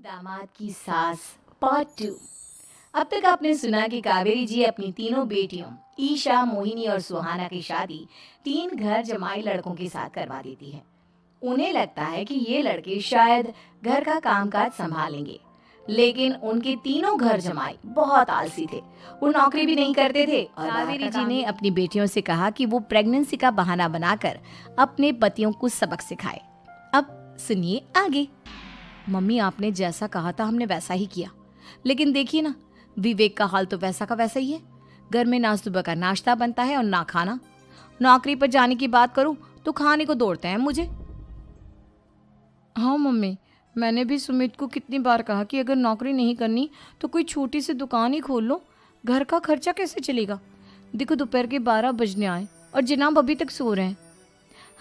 दामाद की सास पार्ट 2। अब तक आपने सुना कि कावेरी जी अपनी तीनों बेटियों ईशा, मोहिनी और सुहाना की शादी 3 घर जमाई लड़कों के साथ करवा देती है। उन्हें लगता है कि ये लड़के शायद घर का कामकाज संभालेंगे, लेकिन उनके तीनों घर जमाई बहुत आलसी थे। वो नौकरी भी नहीं करते थे और कावेरी जी ने अपनी बेटियों से कहा कि वो प्रेगनेंसी का बहाना बनाकर अपने पतियों को सबक सिखाए। अब सुनिए आगे। मम्मी, आपने जैसा कहा था हमने वैसा ही किया, लेकिन देखिए ना, विवेक का हाल तो वैसा का वैसा ही है। घर में ना सुबह का नाश्ता बनता है और ना खाना। नौकरी पर जाने की बात करूं तो खाने को दौड़ते हैं मुझे। हाँ मम्मी, मैंने भी सुमित को कितनी बार कहा कि अगर नौकरी नहीं करनी तो कोई छोटी सी दुकान ही खोल लो। घर का खर्चा कैसे चलेगा? देखो दोपहर के 12 बजने आए और जनाब अभी तक सो रहे हैं।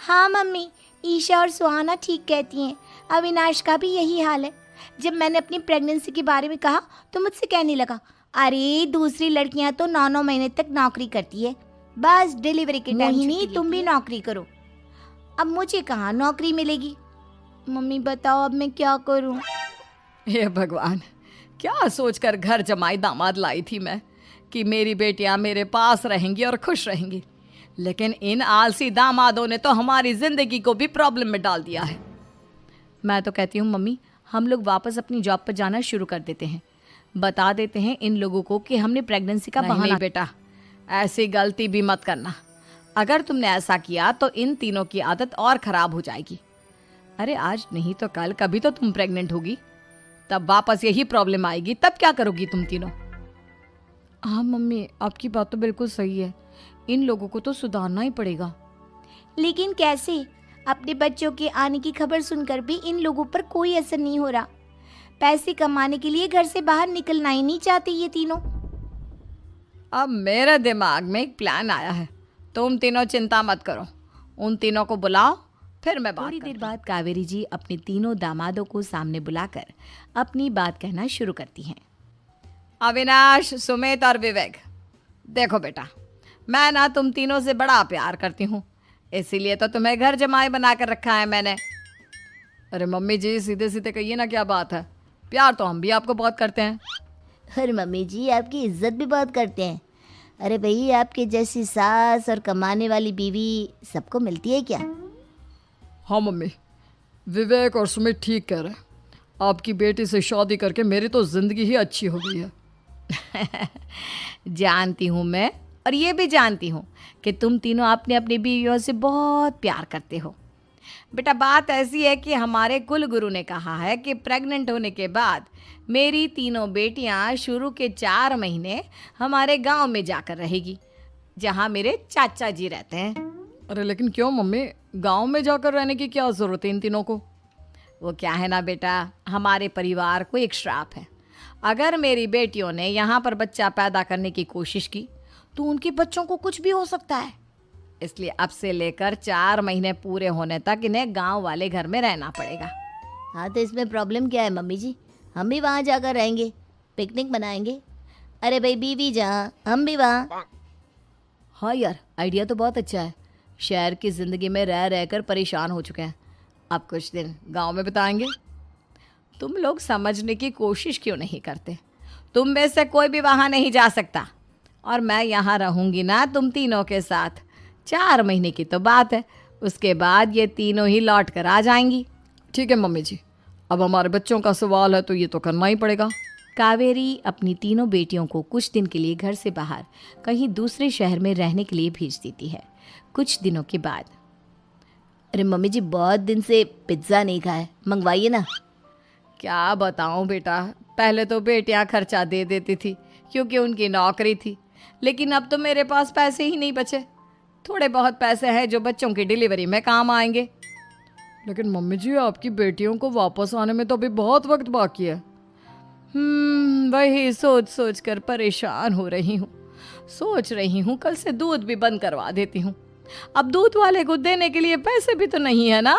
हाँ मम्मी, ईशा और सुहाना ठीक कहती हैं। अविनाश का भी यही हाल है। जब मैंने अपनी प्रेगनेंसी के बारे में कहा तो मुझसे कहने लगा, अरे दूसरी लड़कियां तो 9-9 महीने तक नौकरी करती है, बस डिलीवरी के टाइम मोहिनी तुम भी नौकरी करो। अब मुझे कहाँ नौकरी मिलेगी? मम्मी बताओ अब मैं क्या करूं? हे भगवान, क्या सोचकर घर जमाई दामाद लाई थी मैं कि मेरी बेटियां मेरे पास रहेंगी और खुश रहेंगी, लेकिन इन आलसी दामादों ने तो हमारी जिंदगी को भी प्रॉब्लम में डाल दिया है। मैं तो कहती हूँ मम्मी, हम लोग वापस अपनी जॉब पर जाना शुरू कर देते हैं। बता देते हैं इन लोगों को कि हमने प्रेगनेंसी का बहाना। नहीं बेटा, ऐसी गलती भी मत करना। अगर तुमने ऐसा किया तो इन तीनों की आदत और खराब हो जाएगी। अरे आज नहीं तो कल कभी तो तुम प्रेग्नेंट होगी, तब वापस यही प्रॉब्लम आएगी। तब क्या करोगी तुम तीनों? हाँ मम्मी, आपकी बात तो बिल्कुल सही है। इन लोगों को तो सुधारना ही पड़ेगा। लेकिन कैसे? अपने बच्चों के आने की खबर सुनकर भी इन लोगों पर कोई असर नहीं हो रहा। पैसे कमाने के लिए घर से बाहर निकलना ही नहीं चाहते ये तीनों। अब मेरे दिमाग में एक प्लान आया है। तुम तीनों चिंता मत करो, उन तीनों को बुलाओ, फिर मैं बात। थोड़ी देर बाद कावेरी जी अपने तीनों दामादों को सामने बुलाकर अपनी बात कहना शुरू करती हैं। अविनाश, सुमित और विवेक, देखो बेटा, मैं ना तुम तीनों से बड़ा प्यार करती हूँ, इसीलिए तो तुम्हें घर जमाई बना कर रखा है मैंने। अरे मम्मी जी, सीधे सीधे कहिए ना, क्या बात है? प्यार तो हम भी आपको बहुत करते हैं। अरे मम्मी जी, आपकी इज्जत भी बहुत करते हैं। अरे भाई, आपके जैसी सास और कमाने वाली बीवी सबको मिलती है क्या? हाँ मम्मी, विवेक और सुमित ठीक कह रहे हैं। आपकी बेटी से शादी करके मेरी तो जिंदगी ही अच्छी हो गई है। जानती हूँ मैं, और ये भी जानती हूँ कि तुम तीनों अपने अपनी बीवियों से बहुत प्यार करते हो। बेटा, बात ऐसी है कि हमारे कुल गुरु ने कहा है कि प्रेग्नेंट होने के बाद मेरी तीनों बेटियां शुरू के 4 महीने हमारे गांव में जाकर रहेगी, जहां मेरे चाचा जी रहते हैं। अरे लेकिन क्यों मम्मी, गांव में जाकर रहने की क्या ज़रूरत है इन तीनों को? वो क्या है ना बेटा, हमारे परिवार को एक श्राप है। अगर मेरी बेटियों ने यहाँ पर बच्चा पैदा करने की कोशिश की तो उनके बच्चों को कुछ भी हो सकता है। इसलिए अब से लेकर 4 महीने पूरे होने तक इन्हें गांव वाले घर में रहना पड़ेगा। हाँ तो इसमें प्रॉब्लम क्या है मम्मी जी? हम भी वहाँ जाकर रहेंगे, पिकनिक मनाएंगे। अरे भाई, बीवी जहाँ हम भी वहाँ। हाँ यार, आइडिया तो बहुत अच्छा है। शहर की ज़िंदगी में रह रहकर परेशान हो चुके हैं, अब कुछ दिन गांव में बिताएंगे। तुम लोग समझने की कोशिश क्यों नहीं करते? तुम में से कोई भी वहाँ नहीं जा सकता, और मैं यहाँ रहूँगी ना तुम तीनों के साथ। 4 महीने की तो बात है, उसके बाद ये तीनों ही लौट कर आ जाएंगी। ठीक है मम्मी जी, अब हमारे बच्चों का सवाल है तो ये तो करना ही पड़ेगा। कावेरी अपनी तीनों बेटियों को कुछ दिन के लिए घर से बाहर कहीं दूसरे शहर में रहने के लिए भेज देती है। कुछ दिनों के बाद, अरे मम्मी जी, बहुत दिन से पिज्ज़ा नहीं खाया, मंगवाइए ना। क्या बताऊं बेटा, पहले तो बेटियां खर्चा दे देती थी क्योंकि उनकी नौकरी थी, लेकिन अब तो मेरे पास पैसे ही नहीं बचे। थोड़े बहुत पैसे हैं जो बच्चों की डिलीवरी में काम आएंगे। लेकिन मम्मी जी, आपकी बेटियों को वापस आने में तो अभी बहुत वक्त बाकी है। वही सोच सोच कर परेशान हो रही हूँ। सोच रही हूँ कल से दूध भी बंद करवा देती हूँ। अब दूध वाले को देने के लिए पैसे भी तो नहीं है ना।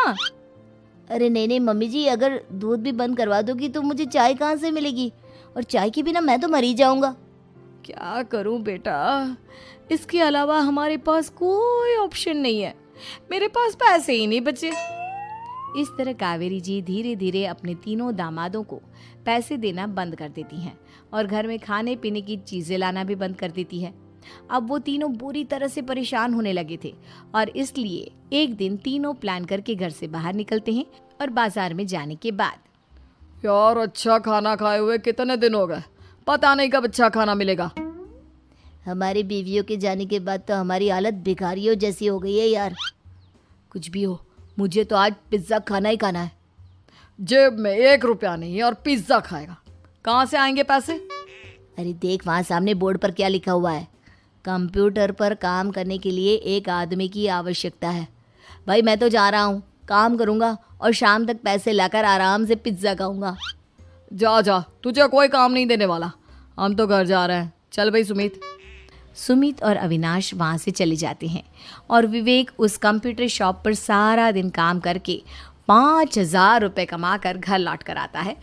अरे नहीं नहीं मम्मी जी, अगर दूध भी बंद करवा दोगी तो मुझे चाय कहाँ से मिलेगी? और चाय के बिना मैं तो मर ही जाऊंगा। क्या करूं बेटा, इसके अलावा हमारे पास कोई ऑप्शन नहीं है। मेरे पास पैसे ही नहीं बचे। इस तरह कावेरी जी धीरे धीरे अपने तीनों दामादों को पैसे देना बंद कर देती हैं और घर में खाने पीने की चीजें लाना भी बंद कर देती है। अब वो तीनों बुरी तरह से परेशान होने लगे थे और इसलिए एक दिन तीनों प्लान करके घर से बाहर निकलते हैं और बाजार में जाने के बाद यार अच्छा खाना खाए हुए कितने दिन हो गए, पता नहीं कब अच्छा खाना मिलेगा। हमारी बीवियों के जाने के बाद तो हमारी हालत भिखारियों जैसी हो गई है यार। कुछ भी हो, मुझे तो आज पिज्ज़ा खाना ही खाना है। जेब में 1 रुपया नहीं है और पिज्ज़ा खाएगा, कहाँ से आएंगे पैसे? अरे देख वहाँ सामने बोर्ड पर क्या लिखा हुआ है, कंप्यूटर पर काम करने के लिए एक आदमी की आवश्यकता है। भाई मैं तो जा रहा हूँ, काम करूँगा और शाम तक पैसे लाकर आराम से पिज्ज़ा खाऊंगा। जा जा, तुझे कोई काम नहीं देने वाला, हम तो घर जा रहे हैं। चल भाई सुमित। सुमित और अविनाश वहाँ से चले जाते हैं और विवेक उस कंप्यूटर शॉप पर सारा दिन काम करके 5,000 रुपये कमा कर घर लौट कर आता है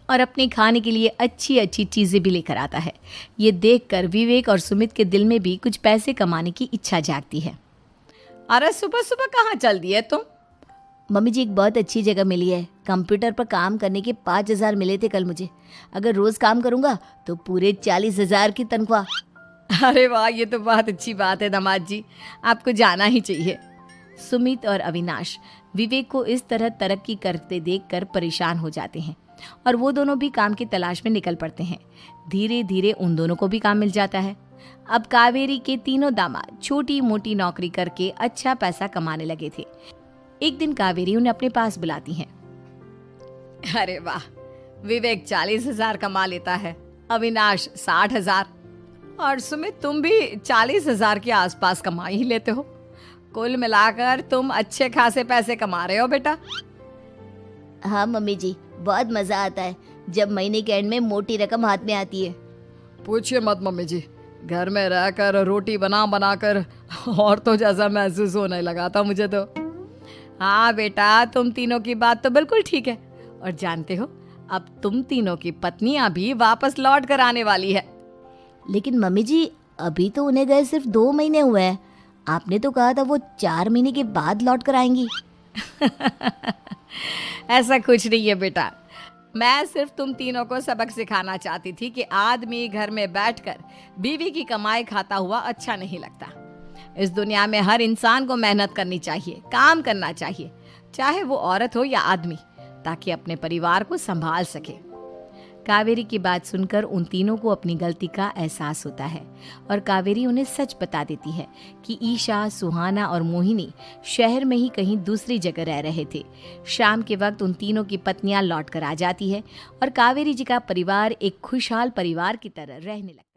और अपने खाने के लिए अच्छी अच्छी चीज़ें भी लेकर आता है। ये देखकर विवेक और सुमित के दिल में भी कुछ पैसे कमाने की इच्छा जागती है। अरे सुबह सुबह कहाँ चल दिए तुम? मम्मी जी एक बहुत अच्छी जगह मिली है, कंप्यूटर पर काम करने के 5,000 मिले थे कल मुझे। अगर रोज़ काम करूँगा तो पूरे 40,000 की तनख्वाह। अरे वाह, ये तो बहुत अच्छी बात है दामाद जी, आपको जाना ही चाहिए। सुमित और अविनाश विवेक को इस तरह तरक्की करते देखकर परेशान हो जाते हैं और वो दोनों भी काम की तलाश में निकल पड़ते हैं। धीरे धीरे उन दोनों को भी काम मिल जाता है। अब कावेरी के तीनों दामाद छोटी मोटी नौकरी करके अच्छा पैसा कमाने लगे थे। एक दिन कावेरी उन्हें अपने पास बुलाती है। अरे वाह, विवेक 40,000 कमा लेता है, अविनाश 60,000 और सुमित तुम भी 40,000 के आसपास कमा ही लेते हो। कुल मिलाकर तुम अच्छे खासे पैसे कमा रहे हो बेटा। हाँ मम्मी जी, बहुत मज़ा आता है जब महीने के एंड में मोटी रकम हाथ में आती है। पूछिए मत मम्मी जी, घर में रहकर रोटी बना बना कर और तो जैसा महसूस होने लगा था मुझे तो। हाँ बेटा, तुम तीनों की बात तो बिल्कुल ठीक है और जानते हो अब तुम तीनों की पत्नियां भी वापस लौट कर आने वाली है। लेकिन मम्मी जी अभी तो उन्हें गए सिर्फ 2 महीने हुए हैं, आपने तो कहा था वो 4 महीने के बाद लौट कर आएंगी। ऐसा कुछ नहीं है बेटा, मैं सिर्फ तुम तीनों को सबक सिखाना चाहती थी कि आदमी घर में बैठकर बीवी की कमाई खाता हुआ अच्छा नहीं लगता। इस दुनिया में हर इंसान को मेहनत करनी चाहिए, काम करना चाहिए, चाहे वो औरत हो या आदमी, ताकि अपने परिवार को संभाल सके। कावेरी की बात सुनकर उन तीनों को अपनी गलती का एहसास होता है और कावेरी उन्हें सच बता देती है कि ईशा, सुहाना और मोहिनी शहर में ही कहीं दूसरी जगह रह रहे थे। शाम के वक्त उन तीनों की पत्नियां लौट कर आ जाती है और कावेरी जी का परिवार एक खुशहाल परिवार की तरह रहने लगता है।